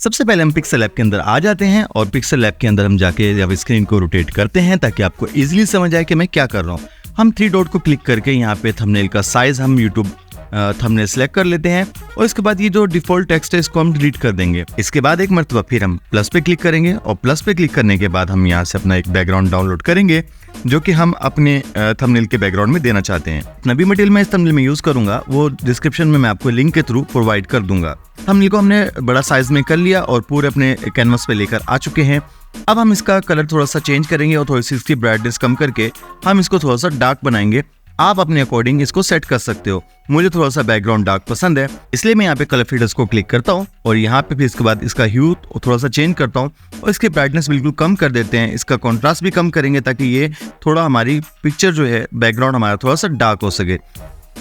सबसे पहले हम पिक्सल लैब के अंदर आ जाते हैं और पिक्सल लैब के अंदर हम जाके जब स्क्रीन को रोटेट करते हैं ताकि आपको इजीली समझ आए कि मैं क्या कर रहा हूँ। हम 3 डॉट को क्लिक करके यहाँ पे थंबनेल का साइज हम यूट्यूब थंबनेल सेलेक्ट कर लेते हैं और इसके बाद ये जो डिफॉल्ट टेक्स्ट है इसको हम डिलीट कर देंगे। इसके बाद एक मरतबा फिर हम प्लस पे क्लिक करेंगे और प्लस पे क्लिक करने के बाद हम यहाँ से अपना एक बैकग्राउंड डाउनलोड करेंगे जो कि हम अपने थंबनेल के बैकग्राउंड में देना चाहते हैं। नबी मटेरियल मैं इस थंबनेल में यूज करूंगा, वो डिस्क्रिप्शन में मैं आपको लिंक के थ्रू प्रोवाइड कर दूंगा। थंबनेल को हमने बड़ा साइज में कर लिया और पूरे अपने कैनवस पे लेकर आ चुके हैं। अब हम इसका कलर थोड़ा सा चेंज करेंगे और थोड़ी सी इसकी ब्राइटनेस कम करके हम इसको थोड़ा सा डार्क बनाएंगे। आप अपने अकॉर्डिंग इसको सेट कर सकते हो। मुझे थोड़ा सा बैकग्राउंड डार्क पसंद है, इसलिए मैं यहाँ पे कलर फिल्टर्स को क्लिक करता हूँ और यहाँ पे फिर इसके बाद इसका ह्यू थोड़ा सा चेंज करता हूँ और इसकी ब्राइटनेस बिल्कुल कम कर देते हैं। इसका कॉन्ट्रास्ट भी कम करेंगे ताकि ये थोड़ा हमारी पिक्चर जो है बैकग्राउंड हमारा थोड़ा सा डार्क हो सके।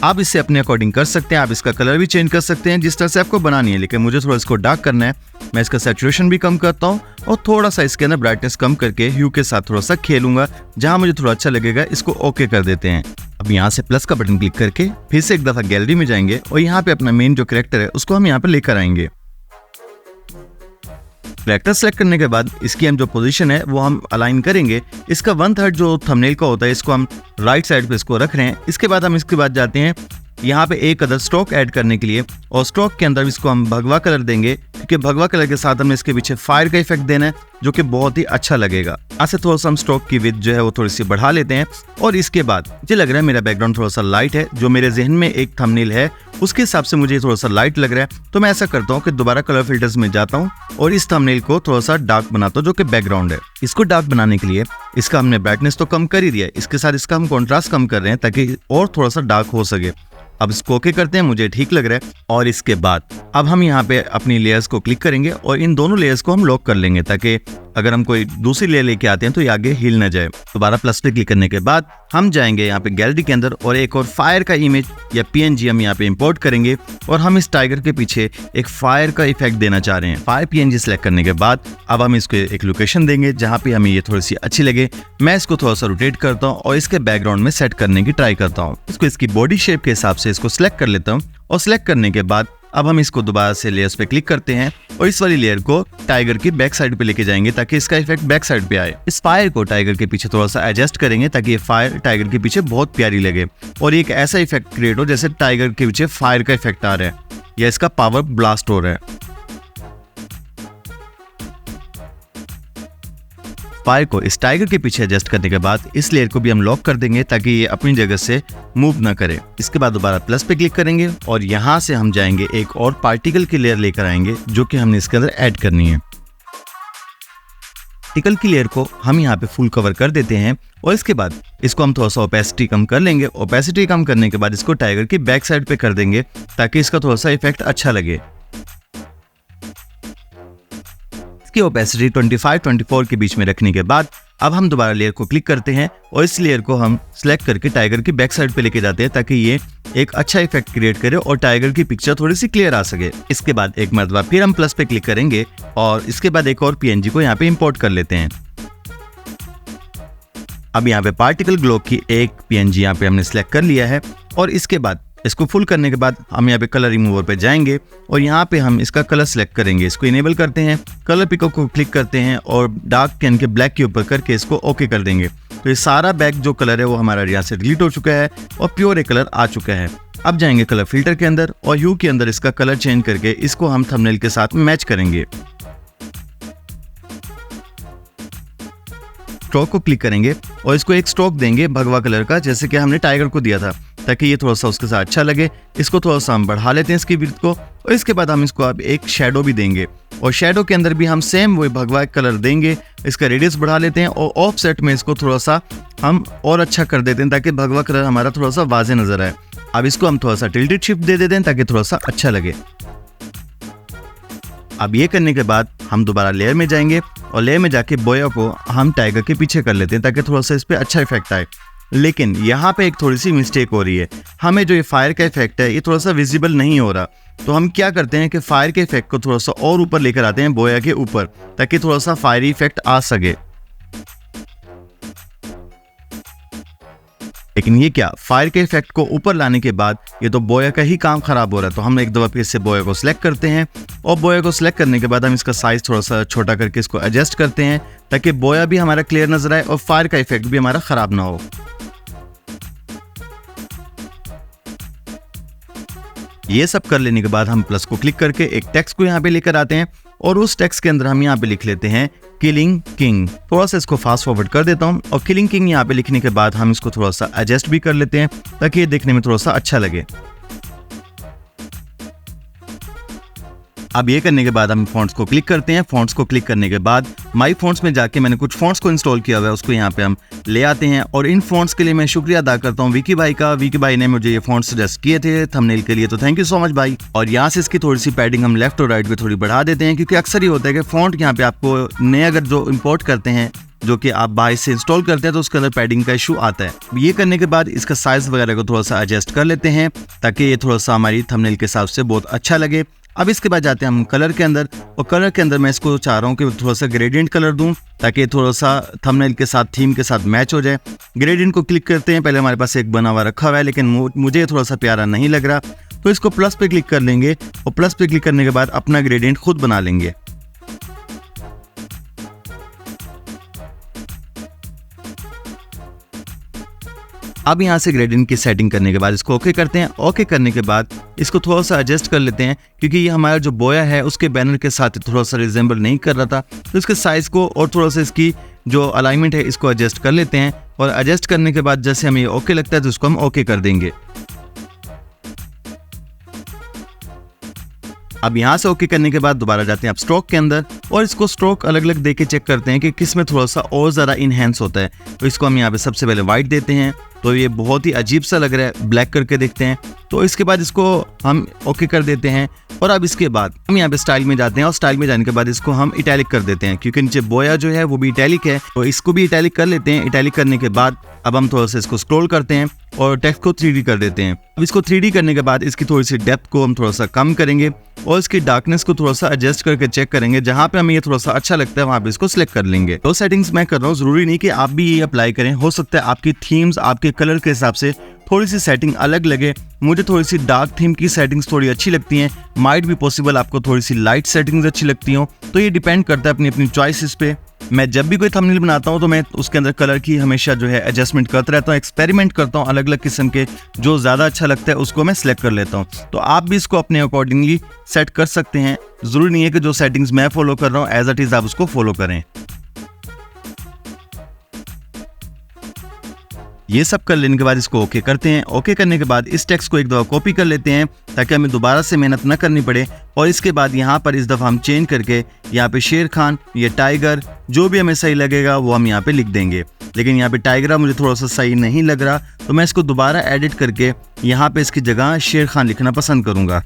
आप इससे अपने अकॉर्डिंग कर सकते हैं, आप इसका कलर भी चेंज कर सकते हैं जिस तरह से आपको बनानी है, लेकिन मुझे थोड़ा इसको डार्क करना है। मैं इसका सैचुरेशन भी कम करता हूँ और थोड़ा सा इसके अंदर ब्राइटनेस कम करके ह्यू के साथ थोड़ा सा खेलूंगा। जहां मुझे थोड़ा अच्छा लगेगा इसको ओके कर देते हैं। अब यहाँ से प्लस का बटन क्लिक करके फिर से एक दफा गैलरी में जाएंगे और यहाँ पे अपना मेन जो कैरेक्टर है उसको हम यहाँ पे लेकर आएंगे। कैरेक्टर सेलेक्ट करने के बाद इसकी हम जो पोजीशन है वो हम अलाइन करेंगे। इसका 1/3 जो थंबनेल का होता है इसको हम राइट साइड पे इसको रख रहे हैं। इसके बाद हम इसके बाद जाते हैं यहाँ पे एक अदर स्ट्रोक ऐड करने के लिए और स्ट्रोक के अंदर इसको हम भगवा कलर देंगे क्योंकि भगवा कलर के साथ हमें इसके पीछे फायर का इफेक्ट देना है जो कि बहुत ही अच्छा लगेगा। ऐसे थोड़ा सा हम स्ट्रोक की विड्थ जो है वो थोड़ी सी बढ़ा लेते हैं और इसके बाद मुझे लग रहा है मेरा बैकग्राउंड थोड़ा सा लाइट है, जो मेरे जहन में एक थंबनेल है उसके हिसाब से मुझे थोड़ा सा लाइट लग रहा है। तो मैं ऐसा करता हूँ कि दोबारा कलर फिल्टर्स में जाता हूँ और इस थंबनेल को थोड़ा सा डार्क बनाता हूँ जो कि बैकग्राउंड है। इसको डार्क बनाने के लिए इसका हमने ब्राइटनेस तो कम कर ही दिया है, इसके साथ इसका हम कॉन्ट्रास्ट कम कर रहे हैं ताकि और थोड़ा सा डार्क हो सके। अब इसको ओके करते हैं, मुझे ठीक लग रहा है। और इसके बाद अब हम यहाँ पे अपनी लेयर्स को क्लिक करेंगे और इन दोनों लेयर्स को हम लॉक कर लेंगे ताकि अगर हम कोई दूसरी लेयर लेके आते हैं तो ये आगे हिल न जाए। दोबारा प्लस पे क्लिक करने के बाद हम जाएंगे यहाँ पे गैलरी के अंदर और एक और फायर का इमेज या PNG हम यहाँ पे इंपोर्ट करेंगे और हम इस टाइगर के पीछे एक फायर का इफेक्ट देना चाह रहे हैं। फायर PNG सेलेक्ट करने के बाद अब हम इसको एक लोकेशन देंगे जहाँ पे हमें ये थोड़ी सी अच्छी लगे। मैं इसको थोड़ा सा रोटेट करता हूँ और इसके बैकग्राउंड में सेट करने की ट्राई करता हूँ। इसको इसकी बॉडी शेप के हिसाब से इसको सिलेक्ट कर लेता हूँ और सिलेक्ट करने के बाद अब हम इसको दोबारा से लेयर्स पे क्लिक करते हैं और इस वाली लेयर को टाइगर की बैक साइड पे लेके जाएंगे ताकि इसका इफेक्ट बैक साइड पे आए। इस फायर को टाइगर के पीछे थोड़ा सा एडजस्ट करेंगे ताकि ये फायर टाइगर के पीछे बहुत प्यारी लगे और एक ऐसा इफेक्ट क्रिएट हो जैसे टाइगर के पीछे फायर का इफेक्ट आ रहा है या इसका पावर ब्लास्ट हो रहा है। फायर को इस टाइगर के पीछे एडजस्ट करने के बाद इस लेयर को भी हम लॉक कर देंगे ताकि ये अपनी जगह से मूव ना करे। इसके बाद दोबारा प्लस पे क्लिक करेंगे और यहाँ से हम जाएंगे एक और पार्टिकल की लेयर लेकर आएंगे जो कि हमने इसके अंदर ऐड करनी है। पार्टिकल की लेयर को हम यहाँ पे फुल कवर कर देते हैं और इसके बाद इसको हम थोड़ा सा ओपेसिटी कम कर लेंगे। ओपेसिटी कम करने के बाद इसको टाइगर की बैक साइड पे कर देंगे ताकि इसका थोड़ा सा इफेक्ट अच्छा लगे। इसकी ओपेसिटी 25-24 के बीच में रखने के बाद अब हम दोबारा लेयर को क्लिक करते हैं और इस लेयर को हम सिलेक्ट करके टाइगर की बैक साइड पे लेके जाते हैं ताकि ये एक अच्छा इफेक्ट क्रिएट करे और टाइगर की पिक्चर थोड़ी सी क्लियर आ सके। इसके बाद एक मरतबा फिर हम प्लस पे क्लिक करेंगे और इसके बाद एक और PNG को यहाँ पे इंपोर्ट कर लेते हैं। अब यहाँ पे पार्टिकल ग्लो की एक PNG यहाँ पे हमने सिलेक्ट कर लिया है और इसके बाद इसको फुल करने के बाद हम यहाँ पे कलर रिमूवर पे जाएंगे और यहाँ पे हम इसका कलर सिलेक्ट करेंगे। इसको इनेबल करते हैं, कलर पिको को क्लिक करते हैं और डार्क कैन के ब्लैक के ऊपर करके इसको ओके कर देंगे। तो ये सारा बैक जो कलर है वो हमारा यहाँ से डिलीट हो चुका है और प्योर कलर आ चुका है। अब जाएंगे कलर फिल्टर के अंदर और ह्यू के अंदर इसका कलर चेंज करके इसको हम थंबनेल के साथ मैच करेंगे। स्ट्रोक को क्लिक करेंगे और इसको एक स्ट्रोक देंगे भगवा कलर का जैसे कि हमने टाइगर को दिया था ताकि ये थोड़ा सा उसके साथ अच्छा लगे। इसको थोड़ा सा हम बढ़ा लेते हैं इसकी विड्थ को और इसके बाद हम इसको अब एक शेडो भी देंगे और शेडो के अंदर भी हम सेम वही भगवा कलर देंगे। इसका रेडियस बढ़ा लेते हैं और ऑफसेट में इसको थोड़ा सा हम और अच्छा कर देते हैं ताकि भगवा कलर हमारा थोड़ा सा वाज़े नजर आए। अब इसको हम थोड़ा सा टिल्टेड शिफ्ट दे देते हैं ताकि थोड़ा सा अच्छा लगे। अब ये करने के बाद हम दोबारा लेयर में जाएंगे और लेयर में जाके बोया को हम टाइगर के पीछे कर लेते हैं ताकि थोड़ा सा इस पे अच्छा इफेक्ट आए। लेकिन यहाँ पे एक थोड़ी सी मिस्टेक हो रही है, हमें जो ये फायर का इफेक्ट है ये थोड़ा सा विजिबल नहीं हो रहा। तो हम क्या करते हैं कि फायर के इफेक्ट को थोड़ा सा और ऊपर लेकर आते हैं बोया के ऊपर ताकि थोड़ा सा फायरी इफेक्ट आ सके। लेकिन ये क्या, फायर के इफेक्ट को ऊपर लाने के बाद ये तो बोया का ही काम खराब हो रहा है। तो हम एक दफा फिर से बोया को सिलेक्ट करते हैं और बोया को सिलेक्ट करने के बाद हम इसका साइज थोड़ा सा छोटा करके इसको एडजस्ट करते हैं ताकि बोया भी हमारा क्लियर नजर आए और फायर का इफेक्ट भी हमारा खराब ना हो। ये सब कर लेने के बाद हम प्लस को क्लिक करके एक टेक्स्ट को यहाँ पे लेकर आते हैं और उस टेक्स्ट के अंदर हम यहाँ पे लिख लेते हैं किलिंग किंग। थोड़ा सा इसको फास्ट फॉरवर्ड कर देता हूँ और किलिंग किंग यहाँ पे लिखने के बाद हम इसको थोड़ा सा एडजस्ट भी कर लेते हैं ताकि ये देखने में थोड़ा सा अच्छा लगे। अब ये करने के बाद हम फॉन्ट्स को क्लिक करते हैं। फॉन्ट्स को क्लिक करने के बाद माई फॉन्ट्स में जाके मैंने कुछ फॉन्ट्स को इंस्टॉल किया हुआ है, उसको यहाँ पे हम ले आते हैं। और इन फॉन्ट्स के लिए मैं शुक्रिया अदा करता हूँ विकी भाई का। विकी भाई ने मुझे ये फॉन्ट्स सजेस्ट किए थे थंबनेल के लिए, तो थैंक यू सो मच भाई। और यहाँ से इसकी थोड़ी सी पैडिंग हम लेफ्ट और राइट पे थोड़ी बढ़ा देते हैं, क्योंकि अक्सर ही होता है कि फॉन्ट यहाँ पे आपको नए अगर जो इम्पोर्ट करते हैं, जो कि आप बाहर से इंस्टॉल करते हैं, तो उसके अंदर पैडिंग का इशू आता है। ये करने के बाद इसका साइज वगैरह को थोड़ा सा एडजस्ट कर लेते हैं ताकि ये थोड़ा सा हमारी थंबनेल के हिसाब से बहुत अच्छा लगे। अब इसके बाद जाते हैं हम कलर के अंदर, और कलर के अंदर मैं इसको चाह रहा हूँ कि थोड़ा सा ग्रेडियंट कलर दूं ताकि थोड़ा सा थंबनेल के साथ थीम के साथ मैच हो जाए। ग्रेडियंट को क्लिक करते हैं। पहले हमारे पास एक बना हुआ रखा हुआ है, लेकिन मुझे थोड़ा सा प्यारा नहीं लग रहा, तो इसको प्लस पे क्लिक कर लेंगे और प्लस पे क्लिक करने के बाद अपना ग्रेडियंट खुद बना लेंगे। अब यहाँ से ग्रेडियंट की सेटिंग करने के बाद इसको ओके करते हैं। ओके करने के बाद इसको थोड़ा सा एडजस्ट कर लेते हैं, क्योंकि ये हमारा जो बोया है उसके बैनर के साथ थोड़ा सा रिजेंबल नहीं कर रहा था, तो इसके साइज को और थोड़ा सा इसकी जो अलाइनमेंट है इसको एडजस्ट कर लेते हैं। और एडजस्ट करने के बाद जैसे हमें ओके लगता है तो इसको हम ओके कर देंगे। अब यहाँ से ओके करने के बाद दोबारा जाते हैं आप स्ट्रोक के अंदर और इसको स्ट्रोक अलग अलग देके चेक करते हैं कि किस में थोड़ा सा और ज़्यादा इनहेंस होता है। तो इसको हम यहाँ पे सबसे पहले वाइट देते हैं, तो ये बहुत ही अजीब सा लग रहा है, ब्लैक करके देखते हैं। तो इसके बाद इसको हम ओके कर देते हैं और अब इसके बाद हम यहाँ पे स्टाइल में जाते हैं और स्टाइल में जाने के बाद इसको हम इटैलिक कर देते हैं, क्योंकि नीचे बोया जो है वो भी इटैलिक है, तो इसको भी इटैलिक कर लेते हैं। इटैलिक करने के बाद अब हम थोड़ा सा इसको स्क्रॉल करते हैं और टेक्स्ट को 3D कर देते हैं। अब इसको 3D करने के बाद इसकी थोड़ी सी डेप्थ को हम थोड़ा सा कम करेंगे और इसकी डार्कनेस को थोड़ा सा एडजस्ट करके चेक करेंगे। जहाँ पे हमें ये थोड़ा सा अच्छा लगता है वहाँ पे इसको सिलेक्ट कर लेंगे। तो सेटिंग्स मैं कर रहा हूँ, जरूरी नहीं कि आप भी ये अप्लाई करें। हो सकता है आपकी थीम्स आपके कलर के हिसाब से थोड़ी सी सेटिंग अलग लगे। मुझे थोड़ी सी डार्क थीम की सेटिंग्स थोड़ी अच्छी लगती हैं, माइट भी पॉसिबल आपको थोड़ी सी लाइट सेटिंग्स अच्छी लगती हो, तो ये डिपेंड करता है अपनी अपनी चॉइसेस पे। मैं जब भी कोई थंबनेल बनाता हूँ तो मैं उसके अंदर कलर की हमेशा जो है एडजस्टमेंट करता रहता हूँ, एक्सपेरिमेंट करता हूँ, अलग अलग किस्म के जो ज़्यादा अच्छा लगता है उसको मैं सिलेक्ट कर लेता हूँ। तो आप भी इसको अपने अकॉर्डिंगली सेट कर सकते हैं। ज़रूरी नहीं है कि जो सेटिंग्स मैं फॉलो कर रहा हूँ एज इट इज़ आप उसको फॉलो करें। ये सब कर लेने के बाद इसको ओके करते हैं। ओके करने के बाद इस टेक्स्ट को एक दफ़ा कॉपी कर लेते हैं ताकि हमें दोबारा से मेहनत न करनी पड़े। और इसके बाद यहाँ पर इस दफ़ा हम चेंज करके यहाँ पे शेर खान, ये टाइगर, जो भी हमें सही लगेगा वो हम यहाँ पे लिख देंगे। लेकिन यहाँ पे टाइगर मुझे थोड़ा सा सही नहीं लग रहा, तो मैं इसको दोबारा एडिट करके यहाँ पे इसकी जगह शेर खान लिखना पसंद करूँगा।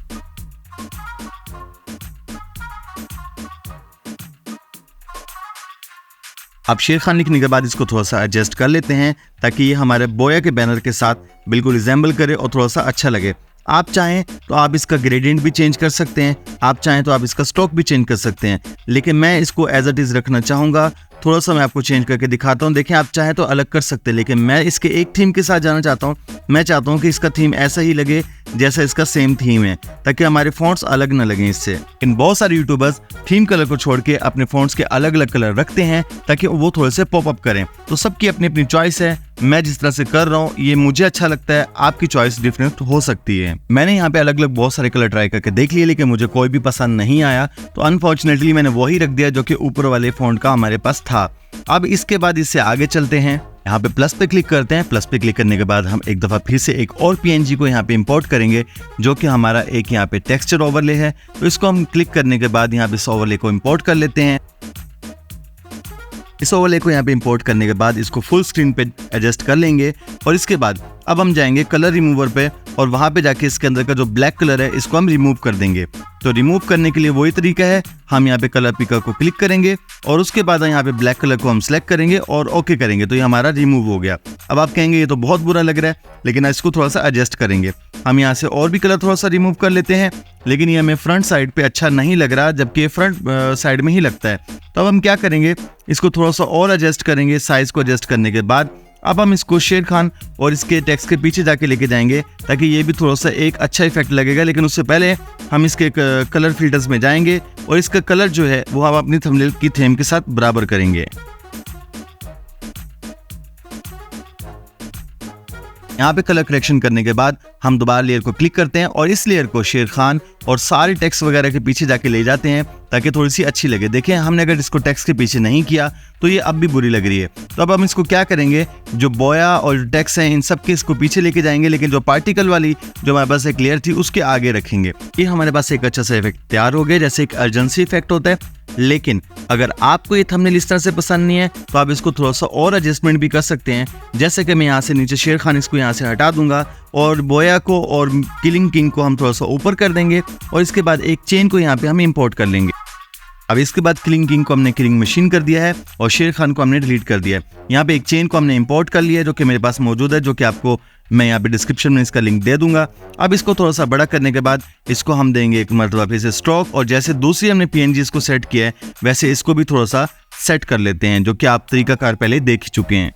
अब शेर खान लिखने के बाद इसको थोड़ा सा एडजस्ट कर लेते हैं ताकि ये हमारे बोया के बैनर के साथ बिल्कुल रिजेंबल करे और थोड़ा सा अच्छा लगे। आप चाहें तो आप इसका ग्रेडियंट भी चेंज कर सकते हैं, आप चाहें तो आप इसका स्ट्रोक भी चेंज कर सकते हैं, लेकिन मैं इसको एज इट इज़ रखना चाहूँगा। थोड़ा सा मैं आपको चेंज करके दिखाता हूँ। देखें, आप चाहें तो अलग कर सकते हैं, लेकिन मैं इसके एक थीम के साथ जाना चाहता हूँ। मैं चाहता हूँ कि इसका थीम ऐसा ही लगे जैसा इसका सेम थीम है, ताकि हमारे फॉन्ट्स अलग ना लगें इससे। इन बहुत सारे यूट्यूबर्स थीम कलर को छोड़ के अपने फॉन्ट्स के अलग अलग कलर रखते हैं ताकि वो थोड़े से पॉप अप करें। तो सबकी अपनी अपनी चॉइस है। मैं जिस तरह से कर रहा हूँ ये मुझे अच्छा लगता है, आपकी चॉइस डिफरेंट हो सकती है। मैंने यहाँ पे अलग अलग बहुत सारे कलर ट्राई करके देख लिए, लेकिन मुझे कोई भी पसंद नहीं आया, तो अनफॉर्चुनेटली मैंने वही रख दिया जो कि ऊपर वाले फॉन्ट का हमारे पास था। अब इसके बाद इससे आगे चलते हैं। यहाँ पे प्लस पे क्लिक करते हैं। प्लस पे क्लिक करने के बाद हम एक दफ़ा फिर से एक और PNG को यहाँ पे इंपोर्ट करेंगे, जो कि हमारा एक यहाँ पे टेक्सचर ओवरले है। तो इसको हम क्लिक करने के बाद यहाँ पे इस ओवरले को इंपोर्ट कर लेते हैं। इस ओवरले को यहाँ पे इंपोर्ट करने के बाद इसको फुल स्क्रीन पे एडजस्ट कर लेंगे और इसके बाद अब हम जाएंगे कलर रिमूवर पे और वहाँ पे जाके इसके अंदर का जो ब्लैक कलर है इसको हम रिमूव कर देंगे। तो रिमूव करने के लिए वही तरीका है, हम यहाँ पे कलर पिकर को क्लिक करेंगे और उसके बाद यहाँ पे ब्लैक कलर को हम सेलेक्ट करेंगे और ओके करेंगे, तो ये हमारा रिमूव हो गया। अब आप कहेंगे ये तो बहुत बुरा लग रहा है, लेकिन इसको थोड़ा सा एडजस्ट करेंगे। हम यहाँ से और भी कलर थोड़ा सा रिमूव कर लेते हैं, लेकिन ये हमें फ्रंट साइड पे अच्छा नहीं लग रहा, जबकि ये फ्रंट साइड में ही लगता है। तो अब हम क्या करेंगे, इसको थोड़ा सा और एडजस्ट करेंगे। साइज को एडजस्ट करने के बाद अब हम इसको शेर खान और इसके टेक्स्ट के पीछे जाके लेके जाएंगे ताकि ये भी थोड़ा सा एक अच्छा इफेक्ट लगेगा। लेकिन उससे पहले हम इसके कलर फिल्टर्स में जाएंगे और इसका कलर जो है वो हम अपनी थंबनेल की थीम के साथ बराबर करेंगे। यहाँ पे कलर करेक्शन करने के बाद हम दोबारा लेयर को क्लिक करते हैं और इस लेयर को शेर खान और सारे टेक्स्ट वगैरह के पीछे जाके ले जाते हैं ताकि थोड़ी सी अच्छी लगे। देखें, हमने अगर इसको टेक्स्ट के पीछे नहीं किया तो ये अब भी बुरी लग रही है। तो अब हम इसको क्या करेंगे, जो बोया और टेक्स्ट हैं इन सब के इसको पीछे लेके जाएंगे, लेकिन जो पार्टिकल वाली जो हमारे पास एक लेयर थी उसके आगे रखेंगे। ये हमारे पास एक अच्छा सा इफेक्ट तैयार हो गया, जैसे एक अर्जेंसी इफेक्ट होता है। लेकिन अगर आपको ये थंबनेल इस तरह से पसंद नहीं है तो आप इसको थोड़ा सा और एडजस्टमेंट भी कर सकते हैं। जैसे कि मैं यहाँ से नीचे शेर खान इसको यहाँ से हटा दूंगा और बोया को और किलिंग किंग को हम थोड़ा सा ऊपर कर देंगे और इसके बाद एक चेन को यहाँ पे हम इंपोर्ट कर लेंगे। अब इसके बाद किलिंग किंग को हमने किलिंग मशीन कर दिया है और शेर खान को हमने डिलीट कर दिया है। यहाँ पे एक चेन को हमने इंपोर्ट कर लिया है जो कि मेरे पास मौजूद है, जो कि आपको मैं यहाँ पे डिस्क्रिप्शन में इसका लिंक दे दूंगा। अब इसको थोड़ा सा बड़ा करने के बाद इसको हम देंगे एक मरतबा फिर से स्ट्रोक, और जैसे दूसरी हमने PNG इसको सेट किया है वैसे इसको भी थोड़ा सा सेट कर लेते हैं, जो कि आप तरीकाकार पहले देख चुके हैं।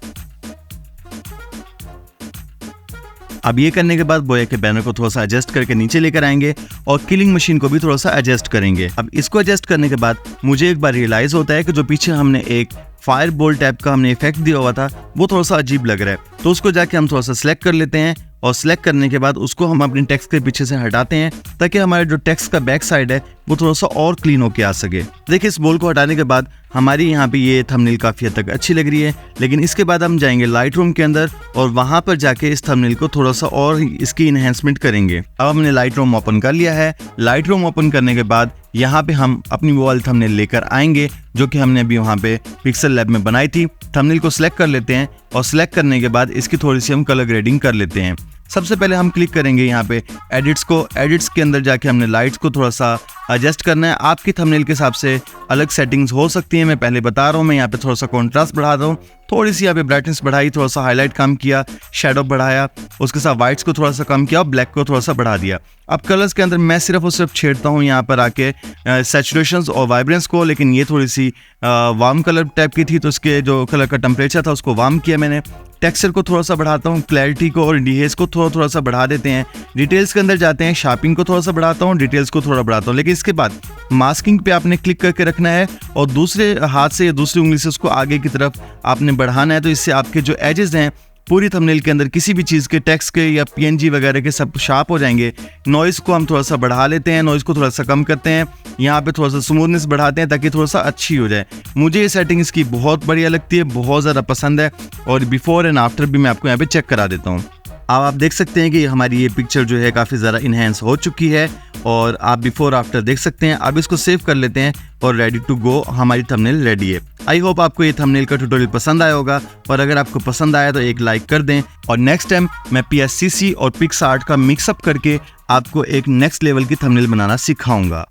अब ये करने के बाद बोया के बैनर को थोड़ा सा एडजस्ट करके नीचे लेकर आएंगे और किलिंग मशीन को भी थोड़ा सा एडजस्ट करेंगे। अब इसको एडजस्ट करने के बाद मुझे एक बार रियलाइज होता है कि जो पीछे हमने एक फायर बोल्ट टाइप का हमने इफेक्ट दिया हुआ था वो थोड़ा सा अजीब लग रहा है, तो उसको जाके हम थोड़ा सा सिलेक्ट कर लेते हैं और सिलेक्ट करने के बाद उसको हम अपने टेक्स्ट के पीछे से हटाते हैं ताकि हमारे जो टेक्स्ट का बैक साइड है वो थोड़ा सा और क्लीन होके आ सके। देखिए, इस बोल को हटाने के बाद हमारी यहाँ पे ये थंबनेल काफ़ी हद तक अच्छी लग रही है। लेकिन इसके बाद हम जाएंगे लाइट रूम के अंदर और वहाँ पर जाके इस थंबनेल को थोड़ा सा और इसकी इन्हेंसमेंट करेंगे। अब हमने लाइट रूम ओपन कर लिया है। लाइट रूम ओपन करने के बाद यहाँ पे हम अपनी वो वाली थंबनेल लेकर आएंगे जो कि हमने अभी वहाँ पे पिक्सल लैब में बनाई थी। थंबनेल को सिलेक्ट कर लेते हैं और सिलेक्ट करने के बाद इसकी थोड़ी सी हम कलर ग्रेडिंग कर लेते हैं। सबसे पहले हम क्लिक करेंगे यहाँ पे एडिट्स को। एडिट्स के अंदर जाके हमने लाइट्स को थोड़ा सा एडजस्ट करना है। आपकी थंबनेल के हिसाब से अलग सेटिंग्स हो सकती हैं, मैं पहले बता रहा हूँ। मैं यहाँ पे थोड़ा सा कॉन्ट्रास्ट बढ़ा रहा हूँ, थोड़ी सी यहाँ पे ब्राइटनेस बढ़ाई, थोड़ा सा हाईलाइट कम किया, शेडो बढ़ाया, उसके साथ वाइट्स को थोड़ा सा कम किया और ब्लैक को थोड़ा सा बढ़ा दिया। अब कलर्स के अंदर मैं सिर्फ और सिर्फ छेड़ता हूँ यहाँ पर आके सैचुरेशंस और वाइब्रेंस को, लेकिन ये थोड़ी सी वार्म कलर टाइप की थी तो उसके जो कलर का टेम्परेचर था उसको वार्म किया मैंने। टेक्सचर को थोड़ा सा बढ़ाता हूँ, क्लैरिटी को और डिहेज को थोड़ा सा बढ़ा देते हैं। डिटेल्स के अंदर जाते हैं, शार्पिंग को थोड़ा सा बढ़ाता हूँ, डिटेल्स को थोड़ा बढ़ाता हूँ। लेकिन इसके बाद मास्किंग पे आपने क्लिक करके रखना है और दूसरे हाथ से या दूसरी उंगली से उसको आगे की तरफ आपने बढ़ाना है, तो इससे आपके जो एजेस हैं पूरी थंबनेल के अंदर किसी भी चीज़ के टेक्स्ट के या PNG वगैरह के सब शार्प हो जाएंगे। नॉइज़ को हम थोड़ा सा बढ़ा लेते हैं, नॉइज़ को थोड़ा सा कम करते हैं, यहाँ पे थोड़ा सा स्मूथनेस बढ़ाते हैं ताकि थोड़ा सा अच्छी हो जाए। मुझे ये सेटिंग इसकी बहुत बढ़िया लगती है, बहुत ज़्यादा पसंद है और बिफोर एंड आफ्टर भी मैं आपको यहाँ पे चेक करा देता हूँ। अब आप देख सकते हैं कि हमारी ये पिक्चर जो है काफ़ी ज़्यादा इन्हेंस हो चुकी है और आप बिफोर आफ्टर देख सकते हैं। अब इसको सेव कर लेते हैं और रेडी टू गो, हमारी थंबनेल रेडी है। आई होप आपको ये थंबनेल का ट्यूटोरियल पसंद आया होगा और अगर आपको पसंद आया तो एक लाइक कर दें और नेक्स्ट टाइम मैं PSCC और पिक्सआर्ट का मिक्सअप करके आपको एक नेक्स्ट लेवल की थंबनेल बनाना सिखाऊंगा।